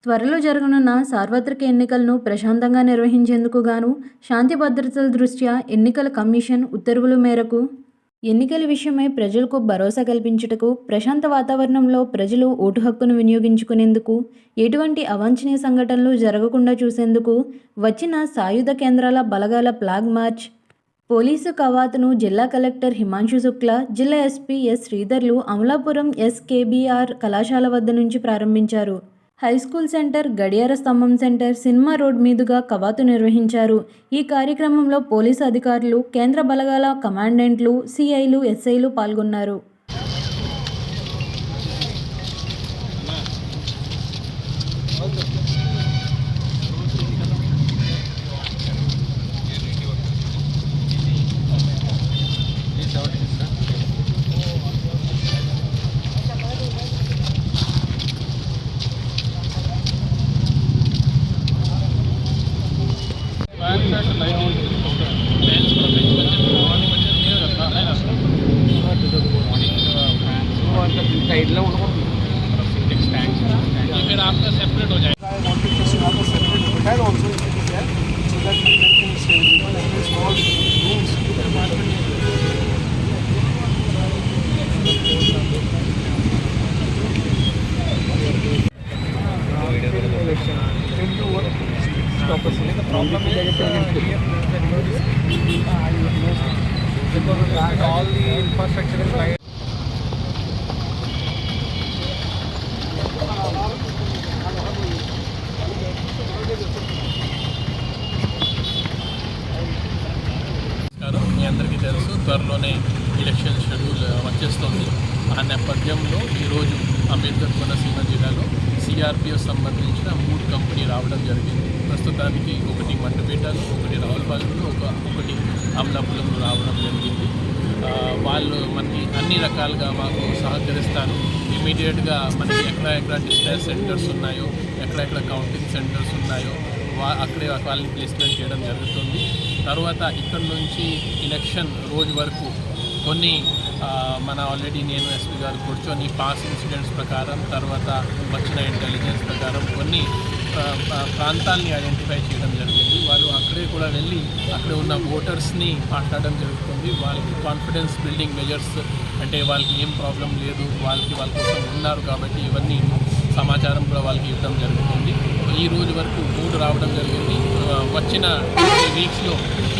త్వరలో జరగనున్న సార్వత్రిక ఎన్నికలను ప్రశాంతంగా నిర్వహించేందుకు గాను శాంతి భద్రతల దృష్ట్యా ఎన్నికల కమిషన్ ఉత్తర్వుల మేరకు ఎన్నికల విషయమై ప్రజలకు భరోసా కల్పించుటకు, ప్రశాంత వాతావరణంలో ప్రజలు ఓటు హక్కును వినియోగించుకునేందుకు, ఎటువంటి అవాంఛనీయ సంఘటనలు జరగకుండా చూసేందుకు వచ్చిన సాయుధ కేంద్రాల బలగాల ఫ్లాగ్ మార్చ్, పోలీసు కవాతును జిల్లా కలెక్టర్ హిమాంశు శుక్లా, జిల్లా ఎస్పీ ఎస్ శ్రీధర్లు అమలాపురం ఎస్కేబీఆర్ కళాశాల వద్ద నుంచి ప్రారంభించారు. హైస్కూల్ సెంటర్, గడియార స్తంభం సెంటర్, సినిమా రోడ్ మీదుగా కవాతు నిర్వహించారు. ఈ కార్యక్రమంలో పోలీసు అధికారులు, కేంద్ర బలగాల కమాండెంట్లు, సిఐలు, ఎస్ఐలు పాల్గొన్నారు. फिर आपका सेपरेट हो जाएगा। All the infrastructure is like మీ అందరికీ తెలుసు, త్వరలోనే ఎలక్షన్ షెడ్యూల్ వచ్చేస్తుంది. ఆ నేపథ్యంలో ఈరోజు అంబేద్కర్ కోనసీమ జిల్లాలో సిఆర్పిఎఫ్ సంబంధించిన 3 కంపెనీ రావడం జరిగింది. ప్రస్తుతానికి ఒకటి మండపేటలో, ఒకటి రావులపాలెంలో, ఒకటి అమలాపురంలో రావడం జరిగింది. వాళ్ళు మనకి అన్ని రకాలుగా మాకు సహకరిస్తారు. ఇమీడియట్గా మనకి ఎక్కడెక్కడ డిస్పాచ్ సెంటర్స్ ఉన్నాయో, ఎక్కడెక్కడ కౌంటింగ్ సెంటర్స్ ఉన్నాయో అక్కడే వాళ్ళని ప్లేస్మెంట్ చేయడం జరుగుతుంది. తర్వాత ఇక్కడ నుంచి ఎలక్షన్ రోజు వరకు కొన్ని మన ఆల్రెడీ నేను ఎస్పీ గారు కూర్చొని పాస్ ఇన్సిడెంట్స్ ప్రకారం, తర్వాత వచ్చిన ఇంటెలిజెన్స్ ప్రకారం కొన్ని ప్రాంతాలని ఐడెంటిఫై చేయడం జరిగింది. వాళ్ళు అక్కడే కూడా వెళ్ళి అక్కడ ఉన్న ఓటర్స్ని మాట్లాడడం జరుగుతుంది. వాళ్ళకి కాన్ఫిడెన్స్ బిల్డింగ్ మెజర్స్, అంటే వాళ్ళకి ఏం ప్రాబ్లం లేదు, వాళ్ళ కోసం ఉన్నారు కాబట్టి ఇవన్నీ సమాచారం కూడా వాళ్ళకి ఇవ్వడం జరుగుతుంది. ఈ రోజు వరకు 3 రావడం జరిగింది. వచ్చిన 2 వీక్స్లో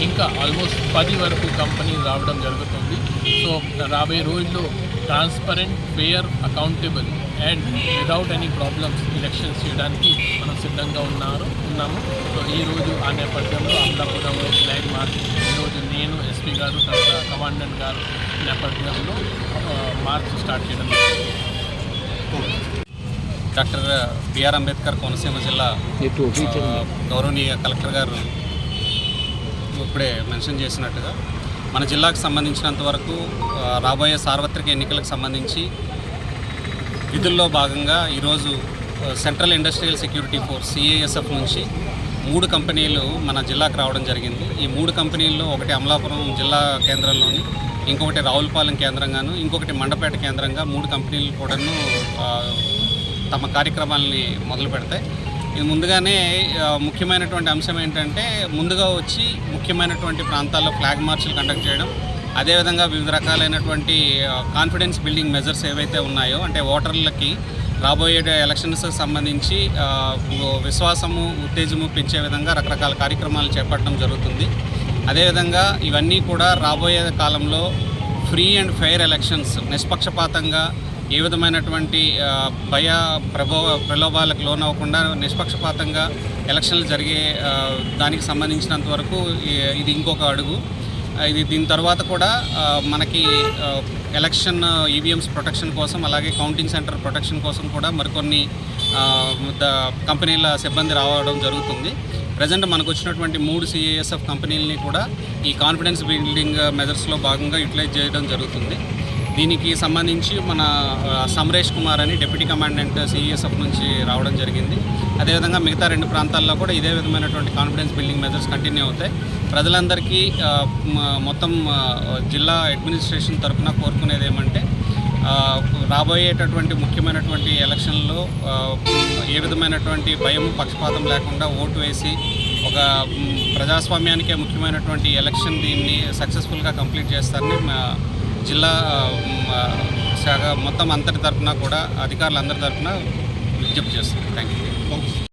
ఇంకా ఆల్మోస్ట్ 10 వరకు కంపెనీలు రావడం జరుగుతుంది. సో రాబోయే రోజుల్లో transparent, fair, accountable and without any problems elections చేయడానికి మనం సిద్ధంగా ఉన్నాము. సో ఈరోజు ఆ నేపథ్యంలో అమలాపురంలో ఫ్లాగ్ మార్చ్, ఈరోజు నేను ఎస్పీ గారు, తర్వాత కమాండెంట్ గారు నేపథ్యంలో మార్చ్ స్టార్ట్ చేయడం జరిగింది. డాక్టర్ బిఆర్ అంబేద్కర్ కోనసీమ జిల్లా గౌరవనీయ కలెక్టర్ గారు ఇప్పుడే మెన్షన్ చేసినట్టుగా మన జిల్లాకు సంబంధించినంత వరకు రాబోయే సార్వత్రిక ఎన్నికలకు సంబంధించి విధుల్లో భాగంగా ఈరోజు central industrial security force CISF నుంచి 3 కంపెనీలు మన జిల్లాకు రావడం జరిగింది. ఈ 3 కంపెనీల్లో ఒకటి అమలాపురం జిల్లా కేంద్రంలోని, ఇంకొకటి రావులపాలెం కేంద్రంగాను, ఇంకొకటి మండపేట కేంద్రంగా 3 కంపెనీలు కూడాను తమ కార్యక్రమాలని మొదలు పెడతాయి. ఇది ముందుగానే ముఖ్యమైనటువంటి అంశం ఏంటంటే, ముందుగా వచ్చి ముఖ్యమైనటువంటి ప్రాంతాల్లో ఫ్లాగ్ మార్చ్లు కండక్ట్ చేయడం, అదేవిధంగా వివిధ రకాలైనటువంటి కాన్ఫిడెన్స్ బిల్డింగ్ మెజర్స్ ఏవైతే ఉన్నాయో, అంటే ఓటర్లకి రాబోయే ఎలక్షన్స్కి సంబంధించి విశ్వాసము, ఉత్తేజము పెంచే విధంగా రకరకాల కార్యక్రమాలు చేపట్టడం జరుగుతుంది. అదేవిధంగా ఇవన్నీ కూడా రాబోయే కాలంలో ఫ్రీ అండ్ ఫెయిర్ ఎలక్షన్స్, నిష్పక్షపాతంగా ఏ విధమైనటువంటి ప్రలోభాలకు లోనవ్వకుండా నిష్పక్షపాతంగా ఎలక్షన్లు జరిగే దానికి సంబంధించినంత వరకు ఇది ఇంకొక అడుగు. దీని తర్వాత కూడా మనకి ఎలక్షన్ ఈవీఎంస్ ప్రొటెక్షన్ కోసం, అలాగే కౌంటింగ్ సెంటర్ ప్రొటెక్షన్ కోసం కూడా మరికొన్ని కంపెనీల సిబ్బంది రావడం జరుగుతుంది. ప్రజెంట్ మనకు వచ్చినటువంటి 3 సిఐఎస్ఎఫ్ కంపెనీలని కూడా ఈ కాన్ఫిడెన్స్ బిల్డింగ్ మెజర్స్లో భాగంగా యూటిలైజ్ చేయడం జరుగుతుంది. దీనికి సంబంధించి మన సమరేష్ కుమార్ అని డిప్యూటీ కమాండెంట్ సిఈఎస్ఎఫ్ నుంచి రావడం జరిగింది. అదేవిధంగా మిగతా 2 ప్రాంతాల్లో కూడా ఇదే విధమైనటువంటి కాన్ఫిడెన్స్ బిల్డింగ్ మెజర్స్ కంటిన్యూ అవుతాయి. ప్రజలందరికీ మొత్తం జిల్లా అడ్మినిస్ట్రేషన్ తరఫున కోరుకునేది ఏమంటే, రాబోయేటటువంటి ముఖ్యమైనటువంటి ఎలక్షన్లో ఏ విధమైనటువంటి భయం పక్షపాతం లేకుండా ఓటు వేసి ఒక ప్రజాస్వామ్యానికే ముఖ్యమైనటువంటి ఎలక్షన్ దీన్ని సక్సెస్ఫుల్గా కంప్లీట్ చేస్తారని మా జిల్లా శాఖ మొత్తం అందరి తరఫున కూడా అధికారులందరి తరఫున విజ్ఞప్తి చేస్తున్నాం. Thank you.